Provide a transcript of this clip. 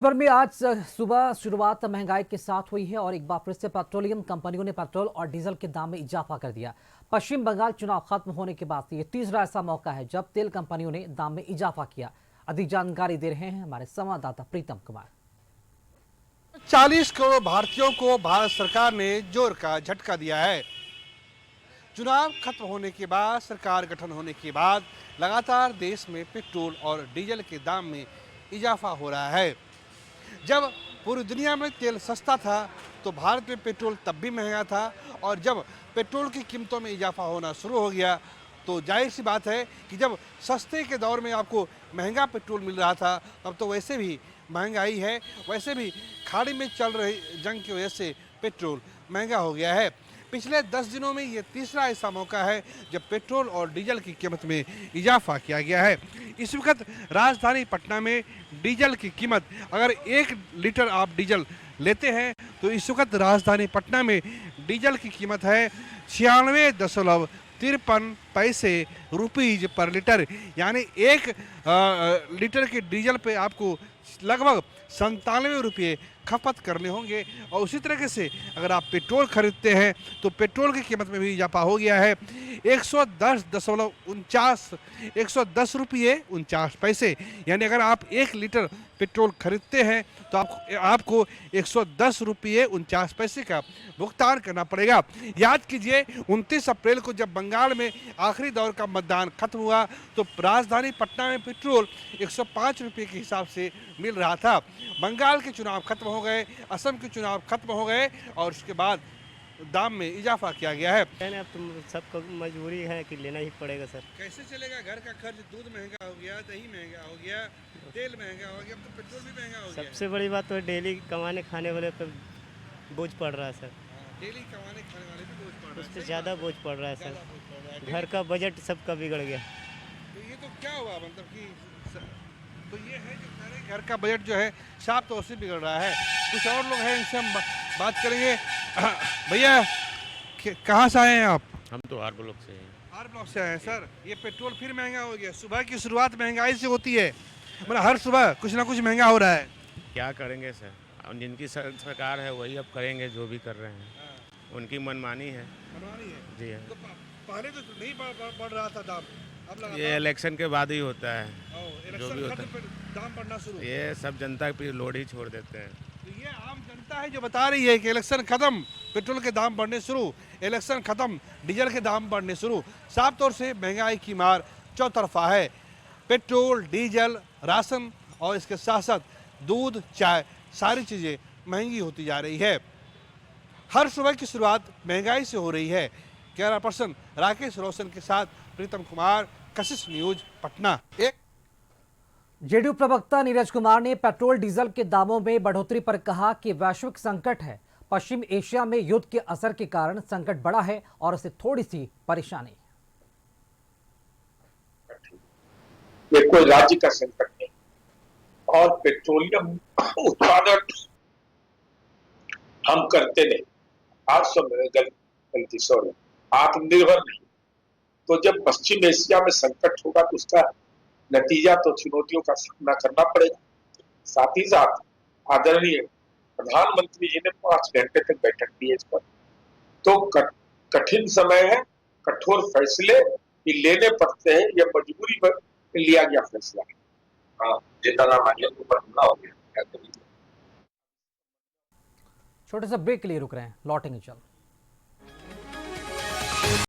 पर में आज सुबह शुरुआत महंगाई के साथ हुई है और एक बार फिर से पेट्रोलियम कंपनियों ने पेट्रोल और डीजल के दाम में इजाफा कर दिया। पश्चिम बंगाल चुनाव खत्म होने के बाद ये तीसरा ऐसा मौका है जब तेल कंपनियों ने दाम में इजाफा किया। अधिक जानकारी दे रहे हैं हमारे संवाददाता प्रीतम कुमार। 40 करोड़ भारतीयों को भारत सरकार ने जोर का झटका दिया है। चुनाव खत्म होने के बाद, सरकार गठन होने के बाद लगातार देश में पेट्रोल और डीजल के दाम में इजाफा हो रहा है। जब पूरी दुनिया में तेल सस्ता था तो भारत में पेट्रोल तब भी महंगा था, और जब पेट्रोल की कीमतों में इजाफा होना शुरू हो गया तो जाहिर सी बात है कि जब सस्ते के दौर में आपको महंगा पेट्रोल मिल रहा था तब तो वैसे भी महंगाई है, वैसे भी खाड़ी में चल रही जंग की वजह से पेट्रोल महंगा हो गया है। पिछले 10 दिनों में ये तीसरा ऐसा मौका है जब पेट्रोल और डीजल की कीमत में इजाफा किया गया है। इस वक्त राजधानी पटना में डीजल की कीमत, अगर 1 लीटर आप डीजल लेते हैं तो इस वक्त राजधानी पटना में डीजल की कीमत है 96.53 रुपीज पर लीटर। यानी 1 लीटर के डीजल पे आपको लगभग 97 रुपये खपत करने होंगे। और उसी तरीके से अगर आप पेट्रोल खरीदते हैं तो पेट्रोल की कीमत में भी इजाफा हो गया है 110 रुपये 49 पैसे। यानी अगर आप 1 लीटर पेट्रोल खरीदते हैं तो आपको 110 रुपये 49 पैसे का भुगतान करना पड़ेगा। याद कीजिए 29 अप्रैल को जब बंगाल में आखिरी दौर का मतदान खत्म हुआ तो राजधानी पटना में पेट्रोल 105 रुपये के हिसाब से मिल रहा था। बंगाल के चुनाव खत्म हो गए, असम के चुनाव खत्म हो गए और उसके बाद दाम में इजाफा किया गया है। अब तुम सबको मजबूरी है कि लेना ही पड़ेगा सर। कैसे चलेगा? घर का खर्च, दूध महंगा हो गया, दही महंगा हो गया, तेल महंगा हो गया, अब तो पेट्रोल भी महंगा हो गया। सबसे बड़ी बात तो डेली कमाने खाने वाले पे बोझ पड़ रहा है सर। डेली कमाने खाने वाले पे बोझ पड़ रहा है, उससे ज़्यादा बोझ पड़ रहा है सर। घर का बजट सबका बिगड़ गया। तो ये तो क्या हुआ, मतलब कि तो ये है जो सारे घर का बजट जो है साफ तौर से बिगड़ रहा है। कुछ और लोग हैं, इनसे हम बात करेंगे। भैया कहाँ से आए हैं आप? हम तो आर ब्लॉक से हैं। आर ब्लॉक से आए हैं सर। ये पेट्रोल फिर महंगा हो गया। सुबह की शुरुआत महंगाई से होती है, मतलब हर सुबह कुछ ना कुछ महंगा हो रहा है। क्या करेंगे सर, जिनकी सरकार है वही अब करेंगे, जो भी कर रहे हैं उनकी मनमानी है। मनमानी है जी है। तो पहले तो नहीं बढ़ रहा था दाम, अब लगा ये इलेक्शन के बाद ही होता है, जो भी होता है दाम बढ़ना शुरू। ये सब जनता पे लोड ही छोड़ देते हैं। तो ये आम जनता है जो बता रही है कि इलेक्शन खत्म, पेट्रोल के दाम बढ़ने शुरू, इलेक्शन खत्म, डीजल के दाम बढ़ने शुरू। साफ तौर से महंगाई की मार चौतरफा है। पेट्रोल, डीजल, राशन और इसके साथ साथ दूध, चाय, सारी चीज़ें महंगी होती जा रही है। हर सुबह की शुरुआत महंगाई से हो रही है। कैमरा पर्सन राकेश रोशन के साथ प्रीतम कुमार, कशिश न्यूज, पटना। जेडीयू प्रवक्ता नीरज कुमार ने पेट्रोल डीजल के दामों में बढ़ोतरी पर कहा कि वैश्विक संकट है। पश्चिम एशिया में युद्ध के असर के कारण संकट बढ़ा है और उसे थोड़ी सी परेशानी। ये कोई राज्य का संकट नहीं, और पेट्रोलियम उत्पादन हम करते नहीं, गलती सॉरी, आत्मनिर्भर नहीं। तो जब पश्चिम एशिया में संकट होगा तो उसका नतीजा तो चुनौतियों का सामना करना पड़ेगा। साथ ही साथ आदरणीय प्रधानमंत्री जी ने 5 घंटे तक बैठक की इस पर। तो कठिन समय है, कठोर फैसले लेने पड़ते हैं, यह मजबूरी पर लिया गया फैसला है। जितना मानिए ऊपर हमला हो गया। छोटे से ब्रेक के लिए रुक रहे हैं, लौटेंगे जल्द।